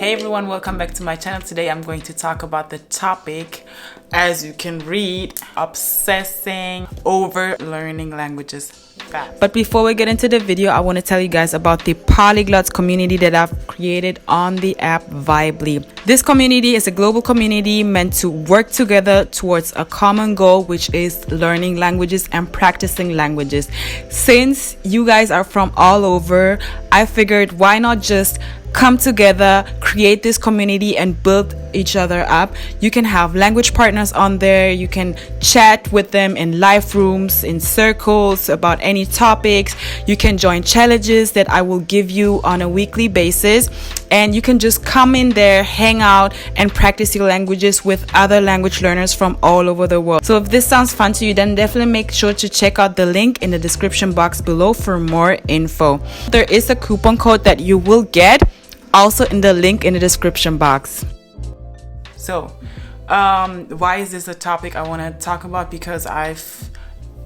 Hey everyone, welcome back to my channel. Today I'm going to talk about the topic, as you can read, obsessing over learning languages fast. But before we get into the video, I want to tell you guys about the polyglots community that I've created on the app Vibely. This community is a global community meant to work together towards a common goal, which is learning languages and practicing languages. Since you guys are from all over, I figured why not just come together, create this community and build each other up. You can have language partners on there. You can chat with them in live rooms, in circles about any topics. You can join challenges that I will give you on a weekly basis. And you can just come in there, hang out and practice your languages with other language learners from all over the world. So if this sounds fun to you, then definitely make sure to check out the link in the description box below for more info. There is a coupon code that you will get also in the link in the description box. So why is this a topic I want to talk about? Because I've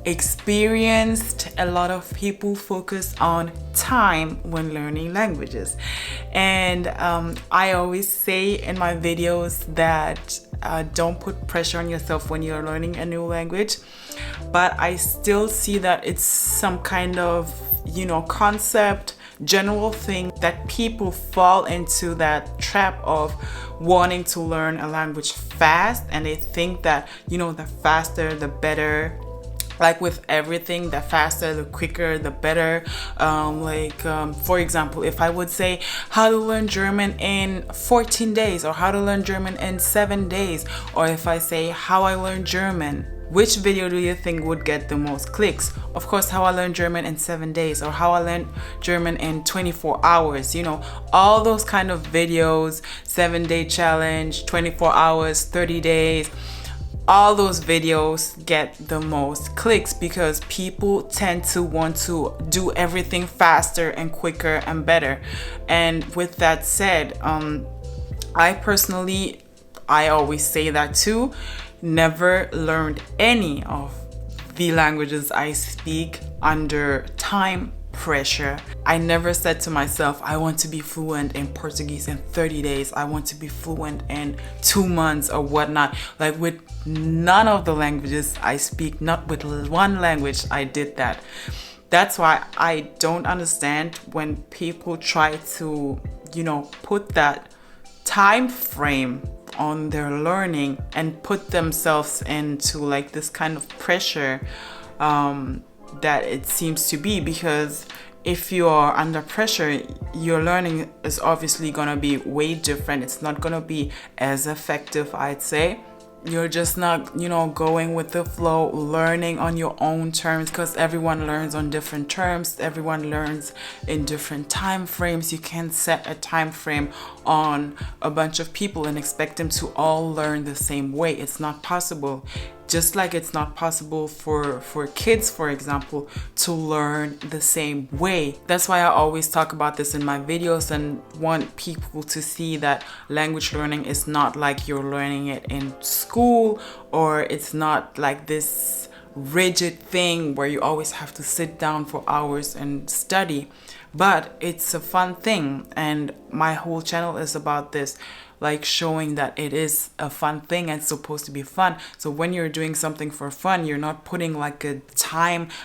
experienced a lot of people focus on time when learning languages, and I always say in my videos that don't put pressure on yourself when you're learning a new language, but I still see that it's some kind of concept, general thing that people fall into, that trap of wanting to learn a language fast, and they think that the faster the better. Like with everything, the faster, the quicker, the better. For example, if I would say how to learn German in 14 days or how to learn German in 7 days, or if I say how I learned German, which video do you think would get the most clicks? Of course, how I learned German in 7 days or how I learned German in 24 hours. All those kind of videos, 7-day challenge, 24 hours, 30 days. All those videos get the most clicks because people tend to want to do everything faster and quicker and better. And with that said, I always say that too, never learned any of the languages I speak under time pressure. I never said to myself, I want to be fluent in Portuguese in 30 days. I want to be fluent in 2 months or whatnot. Like with none of the languages I speak, not with one language I did that. That's why I don't understand when people try to, put that time frame on their learning and put themselves into like this kind of pressure that it seems to be, because if you are under pressure, your learning is obviously gonna be way different. It's not gonna be as effective, I'd say. You're just not, going with the flow, learning on your own terms, because everyone learns on different terms. Everyone learns in different time frames. You can't set a time frame on a bunch of people and expect them to all learn the same way. It's not possible. Just like it's not possible for kids, for example, to learn the same way. That's why I always talk about this in my videos and want people to see that language learning is not like you're learning it in school, or it's not like this rigid thing where you always have to sit down for hours and study. But it's a fun thing, and my whole channel is about this, like showing that it is a fun thing and it's supposed to be fun. So when you're doing something for fun, you're not putting like a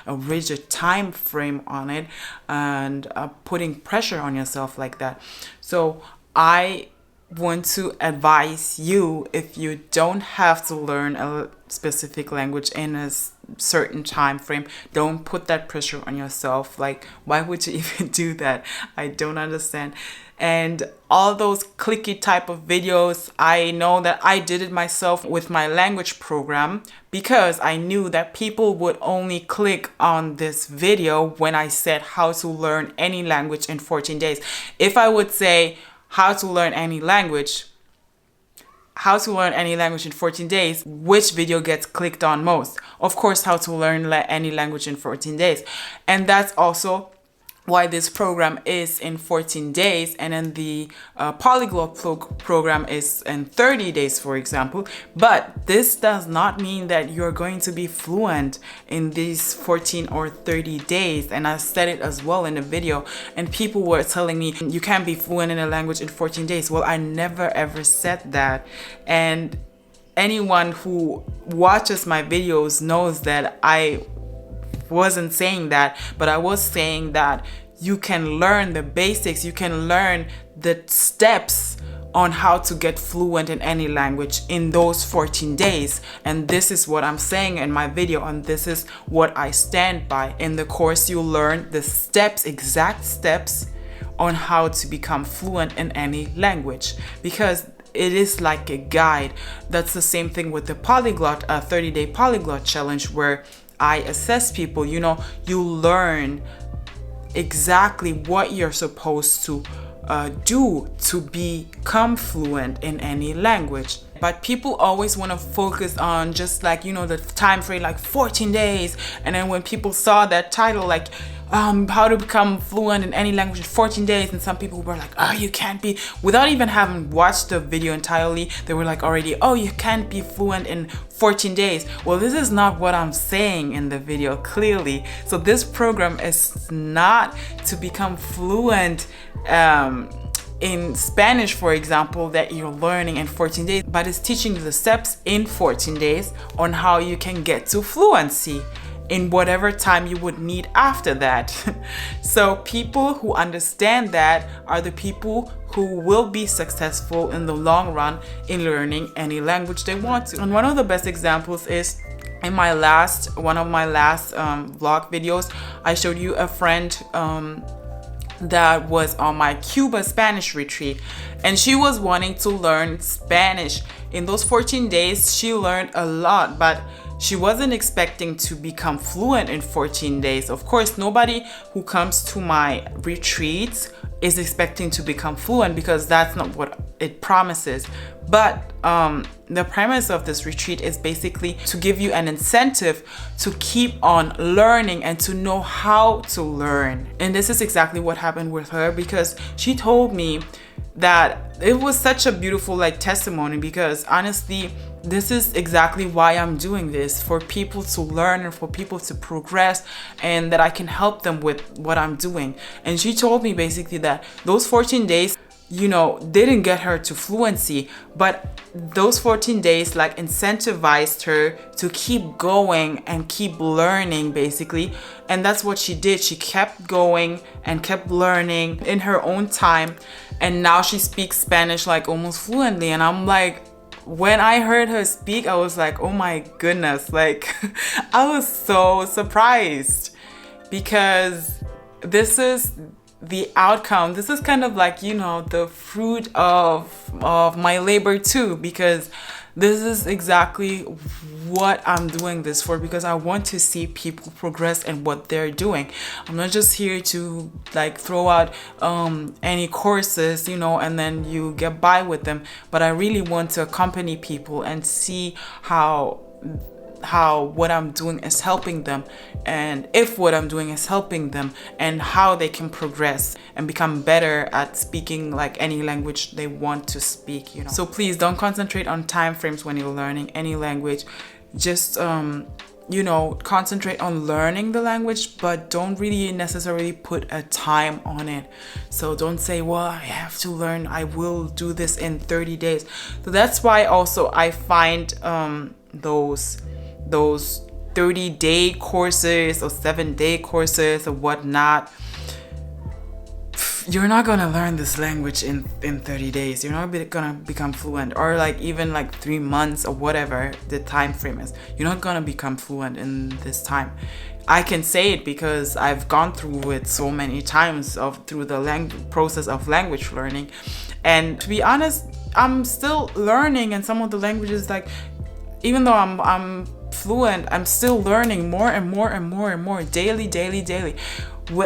rigid time frame on it and putting pressure on yourself like that. So I want to advise you, if you don't have to learn a specific language in a certain time frame, don't put that pressure on yourself. Like, why would you even do that? I don't understand. And all those clicky type of videos, I know that I did it myself with my language program, because I knew that people would only click on this video when I said how to learn any language in 14 days. If I would say how to learn any language in 14 days, which video gets clicked on most? Of course, how to learn any language in 14 days. And that's also why this program is in 14 days and then the polyglot program is in 30 days, for example. But this does not mean that you're going to be fluent in these 14 or 30 days. And I said it as well in the video, and people were telling me you can't be fluent in a language in 14 days. Well, I never ever said that. And anyone who watches my videos knows that I wasn't saying that, but I was saying that you can learn the basics, you can learn the steps on how to get fluent in any language in those 14 days. And this is what I'm saying in my video, and this is what I stand by. In the course, you learn the steps, exact steps on how to become fluent in any language, because it is like a guide. That's the same thing with the polyglot, 30-day polyglot challenge, where I assess people. You know, you learn exactly what you're supposed to do to become fluent in any language. But people always want to focus on just like, you know, the time frame, like 14 days. And then when people saw that title, like how to become fluent in any language in 14 days, and some people were like, oh, you can't be, without even having watched the video entirely, they were like already, oh, you can't be fluent in 14 days. Well, this is not what I'm saying in the video, clearly. So this program is not to become fluent in Spanish, for example, that you're learning in 14 days, but it's teaching you the steps in 14 days on how you can get to fluency in whatever time you would need after that. So people who understand that are the people who will be successful in the long run in learning any language they want to. And one of the best examples is in one of my last vlog videos, I showed you a friend that was on my Cuba Spanish retreat, and she was wanting to learn Spanish. In those 14 days, she learned a lot, but she wasn't expecting to become fluent in 14 days. Of course, nobody who comes to my retreats is expecting to become fluent, because that's not what it promises. But the premise of this retreat is basically to give you an incentive to keep on learning and to know how to learn. And this is exactly what happened with her, because she told me that it was such a beautiful testimony, because honestly, this is exactly why I'm doing this, for people to learn and for people to progress, and that I can help them with what I'm doing. And she told me basically that those 14 days, didn't get her to fluency, but those 14 days incentivized her to keep going and keep learning, basically. And that's what she did. She kept going and kept learning in her own time, and now she speaks Spanish almost fluently. And I'm like, when I heard her speak, I was like, oh my goodness, I was so surprised, because this is the outcome. This is kind of the fruit of my labor too, because this is exactly what I'm doing this for, because I want to see people progress in what they're doing. I'm not just here to throw out any courses, and then you get by with them, but I really want to accompany people and see how what I'm doing is helping them, and if what I'm doing is helping them, and how they can progress and become better at speaking any language they want to speak. So please don't concentrate on time frames when you're learning any language. Just concentrate on learning the language, but don't really necessarily put a time on it. So don't say, well, I have to learn, I will do this in 30 days. So that's why also I find those 30-day courses or 7-day courses or whatnot, you're not gonna learn this language in 30 days. You're not gonna become fluent, or even 3 months or whatever the time frame is. You're not gonna become fluent in this time. I can say it because I've gone through it so many times through the process of language learning. And to be honest, I'm still learning, and some of the languages, even though I'm fluent, I'm still learning more and more and more and more daily.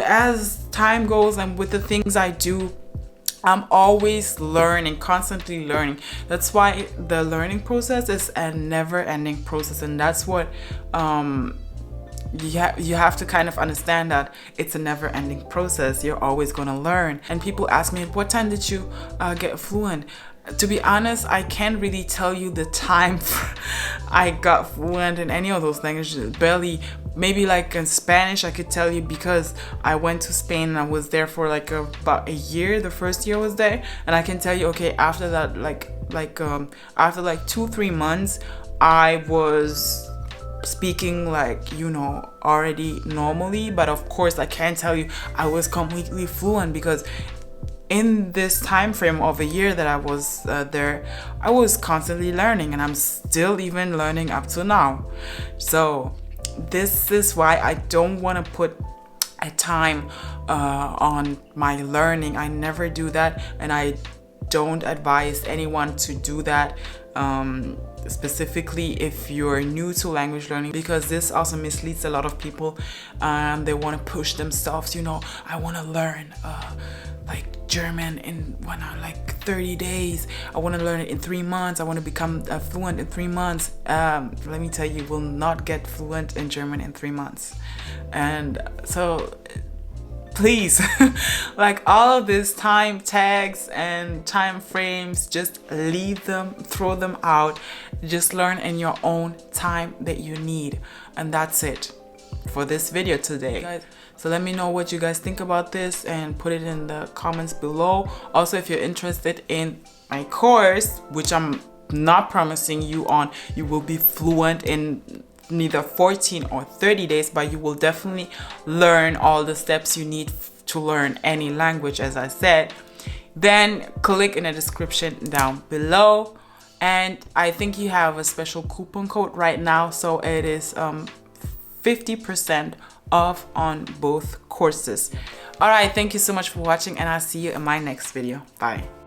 As time goes and with the things I do, I'm always learning, constantly learning. That's why the learning process is a never-ending process, and that's what you have to kind of understand that it's a never-ending process. You're always going to learn. And people ask me, what time did you get fluent? To be honest, I can't really tell you the time I got fluent in any of those languages. Barely. Maybe like in Spanish I could tell you, because I went to Spain and I was there for like about a year. The first year I was there, and I can tell you, okay, after that, after like 2-3 months, I was speaking like, you know, already normally. But of course I can't tell you I was completely fluent, because in this time frame of a year that I was there, I was constantly learning, and I'm still even learning up to now. So this is why I don't want to put a time on my learning. I never do that, and I don't advise anyone to do that, specifically if you're new to language learning, because this also misleads a lot of people. They want to push themselves, you know, I want to learn like German in 30 days. I want to learn it in 3 months. I want to become fluent in 3 months. Let me tell you, you will not get fluent in German in 3 months. And so please, like all of these time tags and time frames, just leave them, throw them out. Just learn in your own time that you need. And that's it for this video today, guys. So let me know what you guys think about this and put it in the comments below. Also, if you're interested in my course, which I'm not promising you will be fluent in neither 14 or 30 days, but you will definitely learn all the steps you need to learn any language, as I said, then click in the description down below. And I think you have a special coupon code right now, so it is 50% off on both courses. All right, thank you so much for watching, and I'll see you in my next video. Bye.